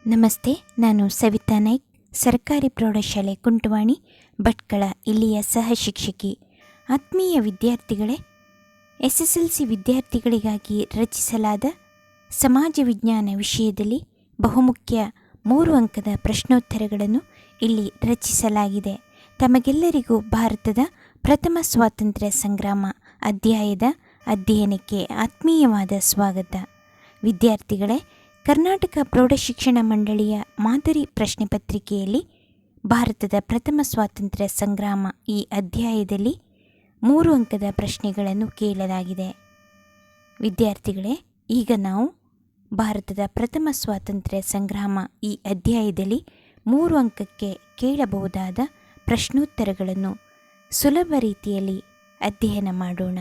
ನಮಸ್ತೆ, ನಾನು ಸವಿತಾ ನಾಯ್ಕ್, ಸರ್ಕಾರಿ ಪ್ರೌಢಶಾಲೆ ಕುಂಟವಾಣಿ ಭಟ್ಕಳ ಇಲ್ಲಿಯ ಸಹ ಶಿಕ್ಷಕಿ. ಆತ್ಮೀಯ ವಿದ್ಯಾರ್ಥಿಗಳೇ, SSLC ವಿದ್ಯಾರ್ಥಿಗಳಿಗಾಗಿ ರಚಿಸಲಾದ ಸಮಾಜ ವಿಜ್ಞಾನ ವಿಷಯದಲ್ಲಿ ಬಹುಮುಖ್ಯ 3 ಅಂಕದ ಪ್ರಶ್ನೋತ್ತರಗಳನ್ನು ಇಲ್ಲಿ ರಚಿಸಲಾಗಿದೆ. ತಮಗೆಲ್ಲರಿಗೂ ಭಾರತದ ಪ್ರಥಮ ಸ್ವಾತಂತ್ರ್ಯ ಸಂಗ್ರಾಮ ಅಧ್ಯಾಯದ ಅಧ್ಯಯನಕ್ಕೆ ಆತ್ಮೀಯವಾದ ಸ್ವಾಗತ. ವಿದ್ಯಾರ್ಥಿಗಳೇ, ಕರ್ನಾಟಕ ಪ್ರೌಢಶಿಕ್ಷಣ ಮಂಡಳಿಯ ಮಾದರಿ ಪ್ರಶ್ನೆ ಪತ್ರಿಕೆಯಲ್ಲಿ ಭಾರತದ ಪ್ರಥಮ ಸ್ವಾತಂತ್ರ್ಯ ಸಂಗ್ರಾಮ ಈ ಅಧ್ಯಾಯದಲ್ಲಿ 3 ಅಂಕದ ಪ್ರಶ್ನೆಗಳನ್ನು ಕೇಳಲಾಗಿದೆ. ವಿದ್ಯಾರ್ಥಿಗಳೇ, ಈಗ ನಾವು ಭಾರತದ ಪ್ರಥಮ ಸ್ವಾತಂತ್ರ್ಯ ಸಂಗ್ರಾಮ ಈ ಅಧ್ಯಾಯದಲ್ಲಿ 3 ಅಂಕಕ್ಕೆ ಕೇಳಬಹುದಾದ ಪ್ರಶ್ನೋತ್ತರಗಳನ್ನು ಸುಲಭ ರೀತಿಯಲ್ಲಿ ಅಧ್ಯಯನ ಮಾಡೋಣ.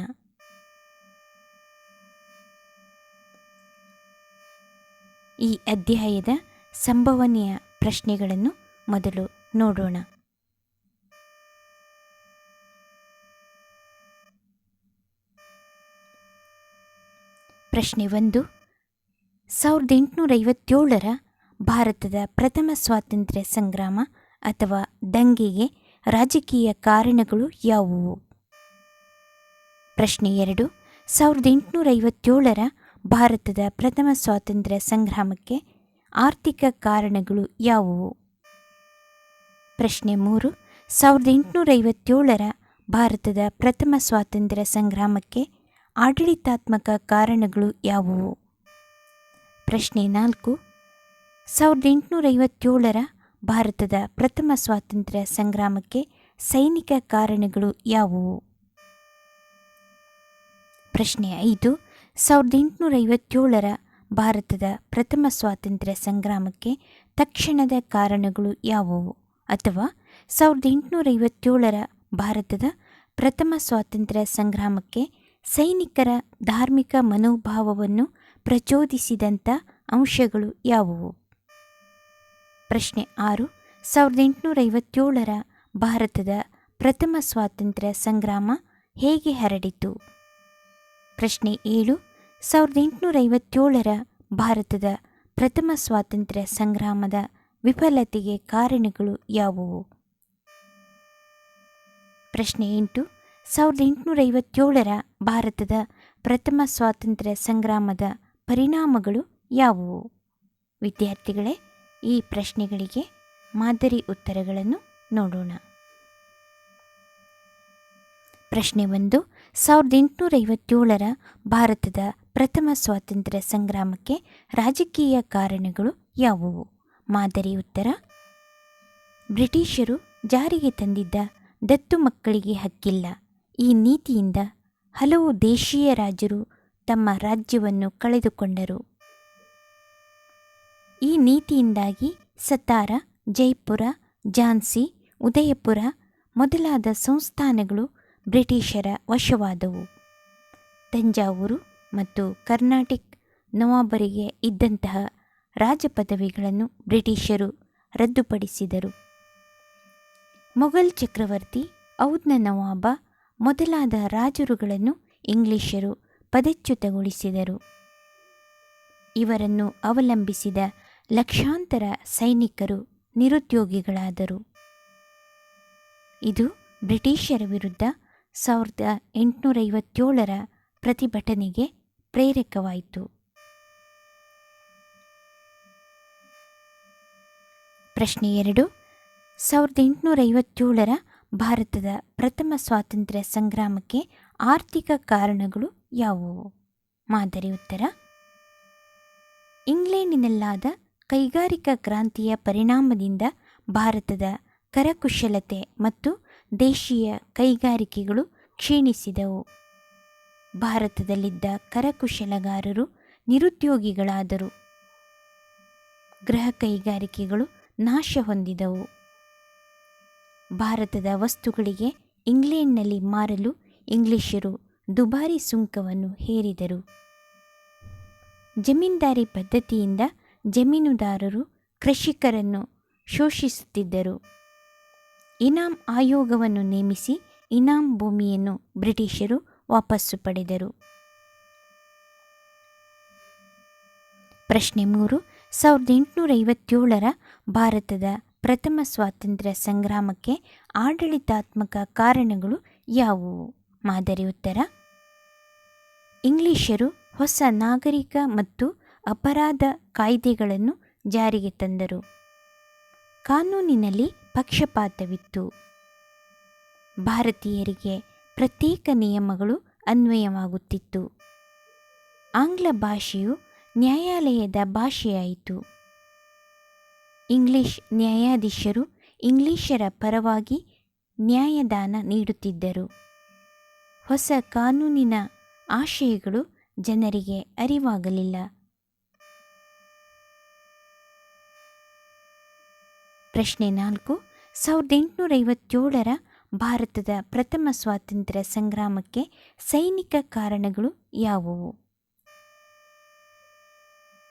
ಈ ಅಧ್ಯಾಯದ ಸಂಭವನೀಯ ಪ್ರಶ್ನೆಗಳನ್ನು ಮೊದಲು ನೋಡೋಣ. ಪ್ರಶ್ನೆ 1. 1857ರ ಭಾರತದ ಪ್ರಥಮ ಸ್ವಾತಂತ್ರ್ಯ ಸಂಗ್ರಾಮ ಅಥವಾ ದಂಗೆಗೆ ರಾಜಕೀಯ ಕಾರಣಗಳು ಯಾವುವು? ಪ್ರಶ್ನೆ 2. 1857ರ ಭಾರತದ ಪ್ರಥಮ ಸ್ವಾತಂತ್ರ್ಯ ಸಂಗ್ರಾಮಕ್ಕೆ ಆರ್ಥಿಕ ಕಾರಣಗಳು ಯಾವುವು? ಪ್ರಶ್ನೆ 3. 1857ರ ಭಾರತದ ಪ್ರಥಮ ಸ್ವಾತಂತ್ರ್ಯ ಸಂಗ್ರಾಮಕ್ಕೆ ಆಡಳಿತಾತ್ಮಕ ಕಾರಣಗಳು ಯಾವುವು? ಪ್ರಶ್ನೆ 4. 1857ರ ಭಾರತದ ಪ್ರಥಮ ಸ್ವಾತಂತ್ರ್ಯ ಸಂಗ್ರಾಮಕ್ಕೆ ಸೈನಿಕ ಕಾರಣಗಳು ಯಾವುವು? ಪ್ರಶ್ನೆ 5. 1857ರ ಭಾರತದ ಪ್ರಥಮ ಸ್ವಾತಂತ್ರ್ಯ ಸಂಗ್ರಾಮಕ್ಕೆ ತಕ್ಷಣದ ಕಾರಣಗಳು ಯಾವುವು? ಅಥವಾ 1857ರ ಭಾರತದ ಪ್ರಥಮ ಸ್ವಾತಂತ್ರ್ಯ ಸಂಗ್ರಾಮಕ್ಕೆ ಸೈನಿಕರ ಧಾರ್ಮಿಕ ಮನೋಭಾವವನ್ನು ಪ್ರಚೋದಿಸಿದಂಥ ಅಂಶಗಳು ಯಾವುವು? ಪ್ರಶ್ನೆ 6. 1857ರ ಭಾರತದ ಪ್ರಥಮ ಸ್ವಾತಂತ್ರ್ಯ ಸಂಗ್ರಾಮ ಹೇಗೆ ಹರಡಿತು? ಪ್ರಶ್ನೆ 7. 1857ರ ಭಾರತದ ಪ್ರಥಮ ಸ್ವಾತಂತ್ರ್ಯ ಸಂಗ್ರಾಮದ ವಿಫಲತೆಗೆ ಕಾರಣಗಳು ಯಾವುವು? ಪ್ರಶ್ನೆ 8. 1857ರ ಭಾರತದ ಪ್ರಥಮ ಸ್ವಾತಂತ್ರ್ಯ ಸಂಗ್ರಾಮದ ಪರಿಣಾಮಗಳು ಯಾವುವು? ವಿದ್ಯಾರ್ಥಿಗಳೇ, ಈ ಪ್ರಶ್ನೆಗಳಿಗೆ ಮಾದರಿ ಉತ್ತರಗಳನ್ನು ನೋಡೋಣ. ಪ್ರಶ್ನೆ 1. 1857ರ ಭಾರತದ ಪ್ರಥಮ ಸ್ವಾತಂತ್ರ್ಯ ಸಂಗ್ರಾಮಕ್ಕೆ ರಾಜಕೀಯ ಕಾರಣಗಳು ಯಾವುವು? ಮಾದರಿ ಉತ್ತರ: ಬ್ರಿಟಿಷರು ಜಾರಿಗೆ ತಂದಿದ್ದ ದತ್ತು ಮಕ್ಕಳಿಗೆ ಹಕ್ಕಿಲ್ಲ. ಈ ನೀತಿಯಿಂದ ಹಲವು ದೇಶೀಯ ರಾಜರು ತಮ್ಮ ರಾಜ್ಯವನ್ನು ಕಳೆದುಕೊಂಡರು. ಈ ನೀತಿಯಿಂದಾಗಿ ಸತಾರ, ಜೈಪುರ, ಝಾನ್ಸಿ, ಉದಯಪುರ ಮೊದಲಾದ ಸಂಸ್ಥಾನಗಳು ಬ್ರಿಟಿಷರ ವಶವಾದವು. ತಂಜಾವೂರು ಮತ್ತು ಕರ್ನಾಟಿಕ್ ನವಾಬರಿಗೆ ಇದ್ದಂತಹ ರಾಜಪದವಿಗಳನ್ನು ಬ್ರಿಟಿಷರು ರದ್ದುಪಡಿಸಿದರು. ಮೊಘಲ್ ಚಕ್ರವರ್ತಿ, ಔಧ್ನ ನವಾಬ ಮೊದಲಾದ ರಾಜರುಗಳನ್ನು ಇಂಗ್ಲಿಷರು ಪದಚ್ಯುತಗೊಳಿಸಿದರು. ಇವರನ್ನು ಅವಲಂಬಿಸಿದ ಲಕ್ಷಾಂತರ ಸೈನಿಕರು ನಿರುದ್ಯೋಗಿಗಳಾದರು. ಇದು ಬ್ರಿಟಿಷರ ವಿರುದ್ಧ 1857ರ ಪ್ರತಿಭಟನೆಗೆ ಪ್ರೇರಕವಾಯಿತು. ಪ್ರಶ್ನೆ 2. 1857ರ ಭಾರತದ ಪ್ರಥಮ ಸ್ವಾತಂತ್ರ್ಯ ಸಂಗ್ರಾಮಕ್ಕೆ ಆರ್ಥಿಕ ಕಾರಣಗಳು ಯಾವುವು? ಮಾದರಿ ಉತ್ತರ: ಇಂಗ್ಲೆಂಡಿನಲ್ಲಾದ ಕೈಗಾರಿಕಾ ಕ್ರಾಂತಿಯ ಪರಿಣಾಮದಿಂದ ಭಾರತದ ಕರಕುಶಲತೆ ಮತ್ತು ದೇಶೀಯ ಕೈಗಾರಿಕೆಗಳು ಕ್ಷೀಣಿಸಿದವು. ಭಾರತದಲ್ಲಿದ್ದ ಕರಕುಶಲಗಾರರು ನಿರುದ್ಯೋಗಿಗಳಾದರು. ಗೃಹ ಕೈಗಾರಿಕೆಗಳು ನಾಶ ಹೊಂದಿದವು. ಭಾರತದ ವಸ್ತುಗಳಿಗೆ ಇಂಗ್ಲೆಂಡ್ನಲ್ಲಿ ಮಾರಲು ಇಂಗ್ಲಿಷರು ದುಬಾರಿ ಸುಂಕವನ್ನು ಹೇರಿದರು. ಜಮೀನ್ದಾರಿ ಪದ್ಧತಿಯಿಂದ ಜಮೀನುದಾರರು ಕೃಷಿಕರನ್ನು ಶೋಷಿಸುತ್ತಿದ್ದರು. ಇನಾಮ್ ಆಯೋಗವನ್ನು ನೇಮಿಸಿ ಇನಾಮ್ ಭೂಮಿಯನ್ನು ಬ್ರಿಟಿಷರು ವಾಪಸ್ಸು ಪಡೆದರು. ಪ್ರಶ್ನೆ 3. 1857ರ ಭಾರತದ ಪ್ರಥಮ ಸ್ವಾತಂತ್ರ್ಯ ಸಂಗ್ರಾಮಕ್ಕೆ ಆಡಳಿತಾತ್ಮಕ ಕಾರಣಗಳು ಯಾವುವು? ಮಾದರಿ ಉತ್ತರ: ಇಂಗ್ಲಿಷರು ಹೊಸ ನಾಗರಿಕ ಮತ್ತು ಅಪರಾಧ ಕಾಯ್ದೆಗಳನ್ನು ಜಾರಿಗೆ ತಂದರು. ಕಾನೂನಿನಲ್ಲಿ ಪಕ್ಷಪಾತವಿತ್ತು. ಭಾರತೀಯರಿಗೆ ಪ್ರತ್ಯೇಕ ನಿಯಮಗಳು ಅನ್ವಯವಾಗುತ್ತಿತ್ತು. ಆಂಗ್ಲ ಭಾಷೆಯು ನ್ಯಾಯಾಲಯದ ಭಾಷೆಯಾಯಿತು. ಇಂಗ್ಲಿಷ್ ನ್ಯಾಯಾಧೀಶರು ಇಂಗ್ಲಿಷರ ಪರವಾಗಿ ನ್ಯಾಯದಾನ ನೀಡುತ್ತಿದ್ದರು. ಹೊಸ ಕಾನೂನಿನ ಆಶಯಗಳು ಜನರಿಗೆ ಅರಿವಾಗಲಿಲ್ಲ. ಪ್ರಶ್ನೆ 4. 1857ರ ಭಾರತದ ಪ್ರಥಮ ಸ್ವಾತಂತ್ರ್ಯ ಸಂಗ್ರಾಮಕ್ಕೆ ಸೈನಿಕ ಕಾರಣಗಳು ಯಾವುವು?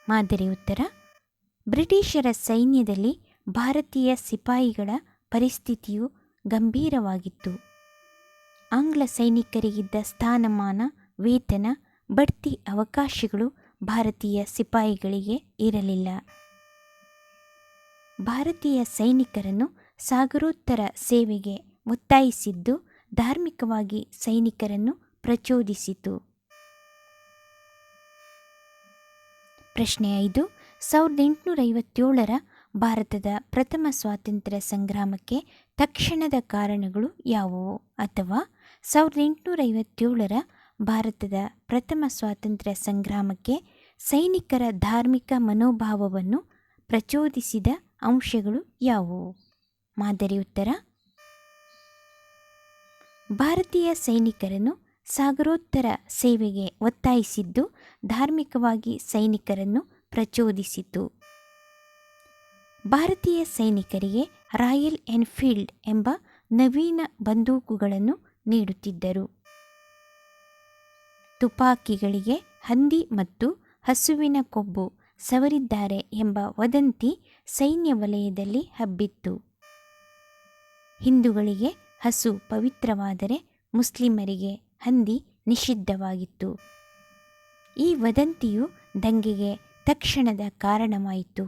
ಮಾದರಿ ಉತ್ತರ: ಬ್ರಿಟಿಷರ ಸೈನ್ಯದಲ್ಲಿ ಭಾರತೀಯ ಸಿಪಾಯಿಗಳ ಪರಿಸ್ಥಿತಿಯು ಗಂಭೀರವಾಗಿತ್ತು. ಆಂಗ್ಲ ಸೈನಿಕರಿಗಿದ್ದ ಸ್ಥಾನಮಾನ, ವೇತನ, ಬಡ್ತಿ ಅವಕಾಶಗಳು ಭಾರತೀಯ ಸಿಪಾಯಿಗಳಿಗೆ ಇರಲಿಲ್ಲ. ಭಾರತೀಯ ಸೈನಿಕರನ್ನು ಸಾಗರೋತ್ತರ ಸೇವೆಗೆ ಒತ್ತಾಯಿಸಿದ್ದು ಧಾರ್ಮಿಕವಾಗಿ ಸೈನಿಕರನ್ನು ಪ್ರಚೋದಿಸಿತು. ಪ್ರಶ್ನೆ 5. 1857ರ ಭಾರತದ ಪ್ರಥಮ ಸ್ವಾತಂತ್ರ್ಯ ಸಂಗ್ರಾಮಕ್ಕೆ ತಕ್ಷಣದ ಕಾರಣಗಳು ಯಾವುವು? ಅಥವಾ 1857ರ ಭಾರತದ ಪ್ರಥಮ ಸ್ವಾತಂತ್ರ್ಯ ಸಂಗ್ರಾಮಕ್ಕೆ ಸೈನಿಕರ ಧಾರ್ಮಿಕ ಮನೋಭಾವವನ್ನು ಪ್ರಚೋದಿಸಿದ ಅಂಶಗಳು ಯಾವುವು? ಮಾದರಿ ಉತ್ತರ: ಭಾರತೀಯ ಸೈನಿಕರನ್ನು ಸಾಗರೋತ್ತರ ಸೇವೆಗೆ ಒತ್ತಾಯಿಸಿದ್ದು ಧಾರ್ಮಿಕವಾಗಿ ಸೈನಿಕರನ್ನು ಪ್ರಚೋದಿಸಿತು. ಭಾರತೀಯ ಸೈನಿಕರಿಗೆ ರಾಯಲ್ ಎನ್ಫೀಲ್ಡ್ ಎಂಬ ನವೀನ ಬಂದೂಕುಗಳನ್ನು ನೀಡುತ್ತಿದ್ದರು. ತುಪಾಕಿಗಳಿಗೆ ಹಂದಿ ಮತ್ತು ಹಸುವಿನ ಕೊಬ್ಬು ಸವರಿದ್ದಾರೆ ಎಂಬ ವದಂತಿ ಸೈನ್ಯ ವಲಯದಲ್ಲಿ ಹಬ್ಬಿತ್ತು. ಹಿಂದೂಗಳಿಗೆ ಹಸು ಪವಿತ್ರವಾದರೆ ಮುಸ್ಲಿಮರಿಗೆ ಹಂದಿ ನಿಷಿದ್ಧವಾಗಿತ್ತು. ಈ ವದಂತಿಯು ದಂಗೆಗೆ ತಕ್ಷಣದ ಕಾರಣವಾಯಿತು.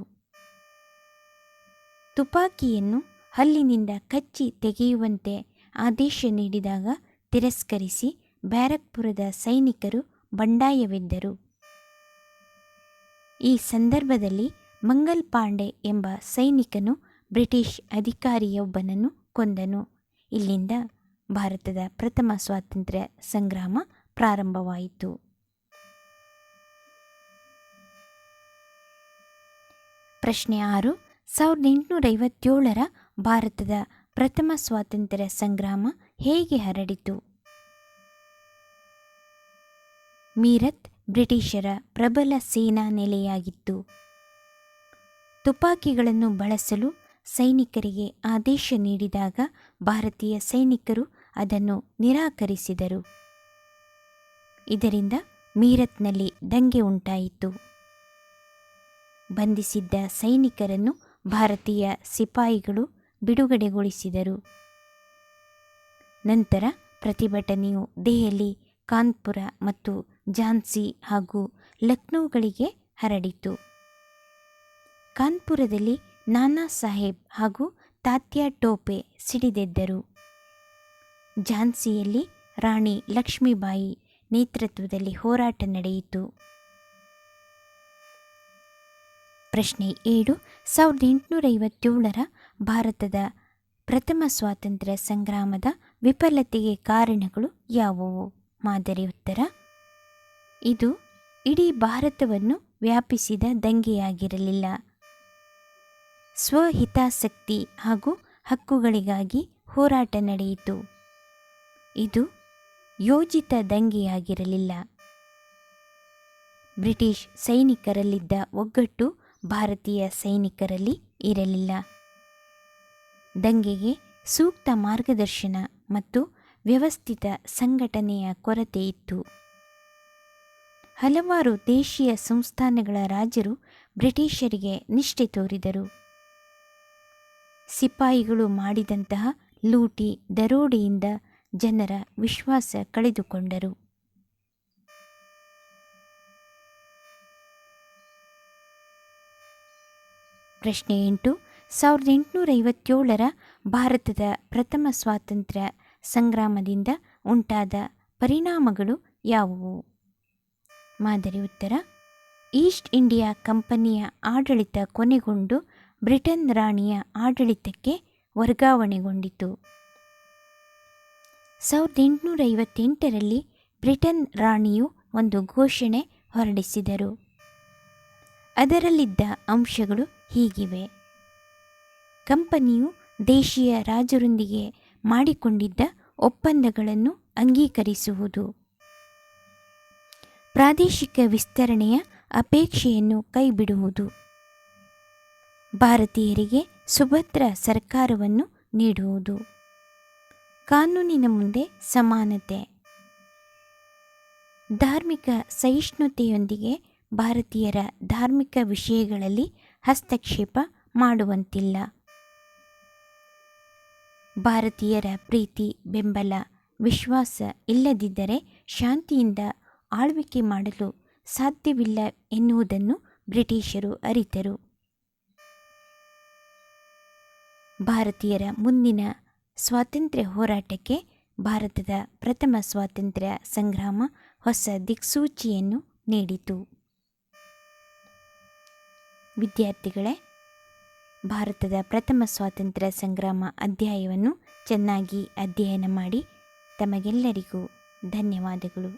ತುಪಾಕಿಯನ್ನು ಹಲ್ಲಿನಿಂದ ಕಚ್ಚಿ ತೆಗೆಯುವಂತೆ ಆದೇಶ ನೀಡಿದಾಗ ತಿರಸ್ಕರಿಸಿ ಬ್ಯಾರಕ್ಪುರದ ಸೈನಿಕರು ಬಂಡಾಯವೆದ್ದರು. ಈ ಸಂದರ್ಭದಲ್ಲಿ ಮಂಗಲ್ ಪಾಂಡೆ ಎಂಬ ಸೈನಿಕನು ಬ್ರಿಟಿಷ್ ಅಧಿಕಾರಿಯೊಬ್ಬನನ್ನು ಕೊಂದನು. ಇಲ್ಲಿಂದ ಭಾರತದ ಪ್ರಥಮ ಸ್ವಾತಂತ್ರ್ಯ ಸಂಗ್ರಾಮ ಪ್ರಾರಂಭವಾಯಿತು. ಪ್ರಶ್ನೆ 6. 1857ರ ಭಾರತದ ಪ್ರಥಮ ಸ್ವಾತಂತ್ರ್ಯ ಸಂಗ್ರಾಮ ಹೇಗೆ ಹರಡಿತು? ಮೀರತ್ ಬ್ರಿಟಿಷರ ಪ್ರಬಲ ಸೇನಾ ನೆಲೆಯಾಗಿತ್ತು. ತುಪಾಕಿಗಳನ್ನು ಬಳಸಲು ಸೈನಿಕರಿಗೆ ಆದೇಶ ನೀಡಿದಾಗ ಭಾರತೀಯ ಸೈನಿಕರು ಅದನ್ನು ನಿರಾಕರಿಸಿದರು. ಇದರಿಂದ ಮೀರತ್ನಲ್ಲಿ ದಂಗೆ ಉಂಟಾಯಿತು. ಬಂಧಿಸಿದ್ದ ಸೈನಿಕರನ್ನು ಭಾರತೀಯ ಸಿಪಾಯಿಗಳು ಬಿಡುಗಡೆಗೊಳಿಸಿದರು. ನಂತರ ಪ್ರತಿಭಟನೆಯು ದೆಹಲಿ, ಕಾನ್ಪುರ ಮತ್ತು ಝಾನ್ಸಿ ಹಾಗೂ ಲಕ್ನೋಗಳಿಗೆ ಹರಡಿತು. ಕಾನ್ಪುರದಲ್ಲಿ ನಾನಾ ಸಾಹೇಬ್ ಹಾಗೂ ತಾತ್ಯಾ ಟೋಪೆ ಸಿಡಿದೆದ್ದರು. ಝಾನ್ಸಿಯಲ್ಲಿ ರಾಣಿ ಲಕ್ಷ್ಮೀಬಾಯಿ ನೇತೃತ್ವದಲ್ಲಿ ಹೋರಾಟ ನಡೆಯಿತು. ಪ್ರಶ್ನೆ 7. 1857ರ ಭಾರತದ ಪ್ರಥಮ ಸ್ವಾತಂತ್ರ್ಯ ಸಂಗ್ರಾಮದ ವಿಫಲತೆಗೆ ಕಾರಣಗಳು ಯಾವುವು? ಮಾದರಿ ಉತ್ತರ: ಇದು ಇಡೀ ಭಾರತವನ್ನು ವ್ಯಾಪಿಸಿದ ದಂಗೆಯಾಗಿರಲಿಲ್ಲ. ಸ್ವಹಿತಾಸಕ್ತಿ ಹಾಗೂ ಹಕ್ಕುಗಳಿಗಾಗಿ ಹೋರಾಟ ನಡೆಯಿತು. ಇದು ಯೋಜಿತ ದಂಗೆಯಾಗಿರಲಿಲ್ಲ. ಬ್ರಿಟಿಷ್ ಸೈನಿಕರಲ್ಲಿದ್ದ ಒಗ್ಗಟ್ಟು ಭಾರತೀಯ ಸೈನಿಕರಲ್ಲಿ ಇರಲಿಲ್ಲ. ದಂಗೆಗೆ ಸೂಕ್ತ ಮಾರ್ಗದರ್ಶನ ಮತ್ತು ವ್ಯವಸ್ಥಿತ ಸಂಘಟನೆಯ ಕೊರತೆಯಿತ್ತು. ಹಲವಾರು ದೇಶೀಯ ಸಂಸ್ಥಾನಗಳ ರಾಜರು ಬ್ರಿಟಿಷರಿಗೆ ನಿಷ್ಠೆ ತೋರಿದರು. ಸಿಪಾಯಿಗಳು ಮಾಡಿದಂತಹ ಲೂಟಿ, ದರೋಡೆಯಿಂದ ಜನರ ವಿಶ್ವಾಸ ಕಳೆದುಕೊಂಡರು. ಪ್ರಶ್ನೆ 8. 1857 ಭಾರತದ ಪ್ರಥಮ ಸ್ವಾತಂತ್ರ್ಯ ಸಂಗ್ರಾಮದಿಂದ ಉಂಟಾದ ಪರಿಣಾಮಗಳು ಯಾವುವು? ಮಾದರಿ ಉತ್ತರ: ಈಸ್ಟ್ ಇಂಡಿಯಾ ಕಂಪನಿಯ ಆಡಳಿತ ಕೊನೆಗೊಂಡು ಬ್ರಿಟನ್ ರಾಣಿಯ ಆಡಳಿತಕ್ಕೆ ವರ್ಗಾವಣೆಗೊಂಡಿತು. 1858ರಲ್ಲಿ ಬ್ರಿಟನ್ ರಾಣಿಯು ಒಂದು ಘೋಷಣೆ ಹೊರಡಿಸಿದರು. ಅದರಲ್ಲಿದ್ದ ಅಂಶಗಳು ಹೀಗಿವೆ: ಕಂಪನಿಯು ದೇಶೀಯ ರಾಜರೊಂದಿಗೆ ಮಾಡಿಕೊಂಡಿದ್ದ ಒಪ್ಪಂದಗಳನ್ನು ಅಂಗೀಕರಿಸುವುದು, ಪ್ರಾದೇಶಿಕ ವಿಸ್ತರಣೆಯ ಅಪೇಕ್ಷೆಯನ್ನು ಕೈಬಿಡುವುದು, ಭಾರತೀಯರಿಗೆ ಸುಭದ್ರ ಸರ್ಕಾರವನ್ನು ನೀಡುವುದು, ಕಾನೂನಿನ ಮುಂದೆ ಸಮಾನತೆ, ಧಾರ್ಮಿಕ ಸಹಿಷ್ಣುತೆಯೊಂದಿಗೆ ಭಾರತೀಯರ ಧಾರ್ಮಿಕ ವಿಷಯಗಳಲ್ಲಿ ಹಸ್ತಕ್ಷೇಪ ಮಾಡುವಂತಿಲ್ಲ, ಭಾರತೀಯರ ಪ್ರೀತಿ, ಬೆಂಬಲ, ವಿಶ್ವಾಸ ಇಲ್ಲದಿದ್ದರೆ ಶಾಂತಿಯಿಂದ ಆಳ್ವಿಕೆ ಮಾಡಲು ಸಾಧ್ಯವಿಲ್ಲ ಎನ್ನುವುದನ್ನು ಬ್ರಿಟಿಷರು ಅರಿತರು. ಭಾರತೀಯರ ಮುಂದಿನ ಸ್ವಾತಂತ್ರ್ಯ ಹೋರಾಟಕ್ಕೆ ಭಾರತದ ಪ್ರಥಮ ಸ್ವಾತಂತ್ರ್ಯ ಸಂಗ್ರಾಮ ಹೊಸ ದಿಕ್ಸೂಚಿಯನ್ನು ನೀಡಿತು. ವಿದ್ಯಾರ್ಥಿಗಳೇ, ಭಾರತದ ಪ್ರಥಮ ಸ್ವಾತಂತ್ರ್ಯ ಸಂಗ್ರಾಮ ಅಧ್ಯಾಯವನ್ನು ಚೆನ್ನಾಗಿ ಅಧ್ಯಯನ ಮಾಡಿ. ತಮಗೆಲ್ಲರಿಗೂ ಧನ್ಯವಾದಗಳು.